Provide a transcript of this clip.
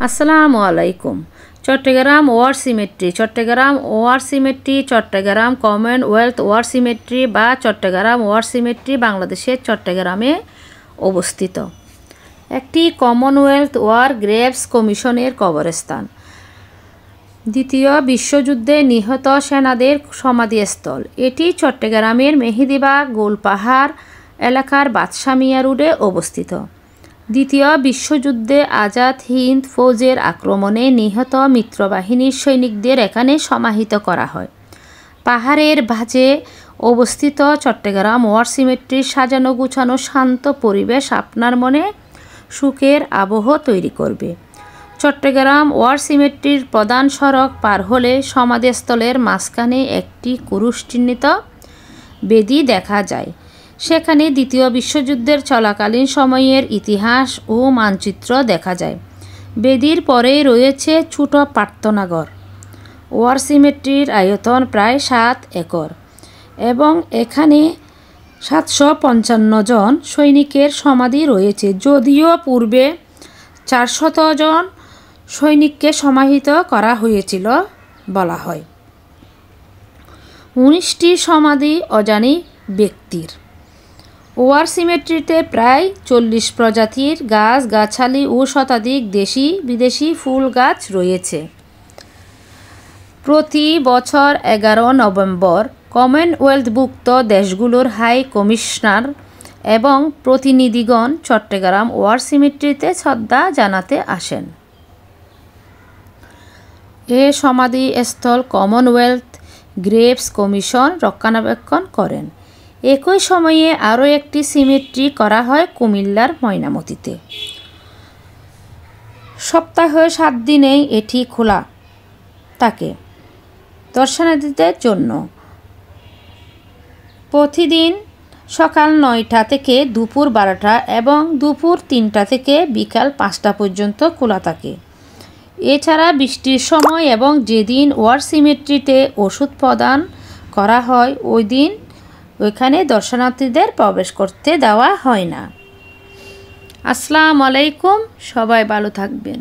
আসসালামু আলাইকুম। Chattogram war cemetery. Chattogram war cemetery Chattogram Commonwealth war cemetery বা চট্টগ্রাম ওয়ার সিমেট্রি বাংলাদেশের চট্টগ্রামে অবস্থিত একটি কমনওয়েলথ ওয়ার গ্রেভস কমিশনের কবরস্থান। দ্বিতীয় বিশ্বযুদ্ধে নিহত সেনাদের সমাধিস্থল। এটি চট্টগ্রামের মেহেদীবাগ গোলপাহাড় এলাকার বাদশা মিয়া রোডে অবস্থিত। দ্বিতীয় বিশ্বযুদ্ধে আজাদ হিন্দ ফৌজের আক্রমণে নিহত মিত্রবাহিনীর সৈনিকদের এখানে সমাহিত করা হয়। পাহাড়ের ভাঁজে অবস্থিত চট্টগ্রাম ওয়ার সিমেট্রির সাজানো গুছানো শান্ত পরিবেশ আপনার মনে সুখের আবহ তৈরি করবে। চট্টগ্রাম ওয়ার সিমেট্রির প্রধান সড়ক পার হলে সমাধিস্থলের মাঝখানে একটি ক্রুশ চিহ্নিত বেদি দেখা যায়। সেখানে দ্বিতীয় বিশ্বযুদ্ধের চলাকালীন সময়ের ইতিহাস ও মানচিত্র দেখা যায়। বেদির পরেই রয়েছে ছোট প্রার্থনাঘর। ওয়ার সিমেট্রির আয়তন প্রায় 7 একর এবং এখানে 755 জন সৈনিকের সমাধি রয়েছে, যদিও পূর্বে 400 জন সৈনিককে সমাহিত করা হয়েছিল বলা হয়। 19টি সমাধি অজানি ব্যক্তির। ওয়ার সিমেট্রিতে প্রায় 40 প্রজাতির গাছ-গাছালি ও শতাধিক দেশি বিদেশি ফুল গাছ রয়েছে। প্রতি বছর 11 নভেম্বর কমনওয়েলথভুক্ত দেশগুলোর হাই কমিশনার এবং প্রতিনিধিগণ চট্টগ্রাম ওয়ার সিমেট্রিতে শ্রদ্ধা জানাতে আসেন। এ সমাধিস্থল কমনওয়েলথ গ্রেভস কমিশন রক্ষণাবেক্ষণ করেন। একই সময়ে আরও একটি সিমেট্রি করা হয় কুমিল্লার ময়নামতিতে। সপ্তাহে 7 দিনেই এটি খোলা থাকে দর্শনার্থীদের জন্য। প্রতিদিন সকাল 9টা থেকে দুপুর 12টা এবং দুপুর 3টা থেকে বিকাল 5টা পর্যন্ত খোলা থাকে। এছাড়া বৃষ্টির সময় এবং যেদিন ওয়ার সিমেট্রিতে ওষুধ প্রদান করা হয় ওই দিন ওইখানে দর্শনার্থীদের প্রবেশ করতে দেওয়া হয় না। আসসালামু আলাইকুম, সবাই ভালো থাকবেন।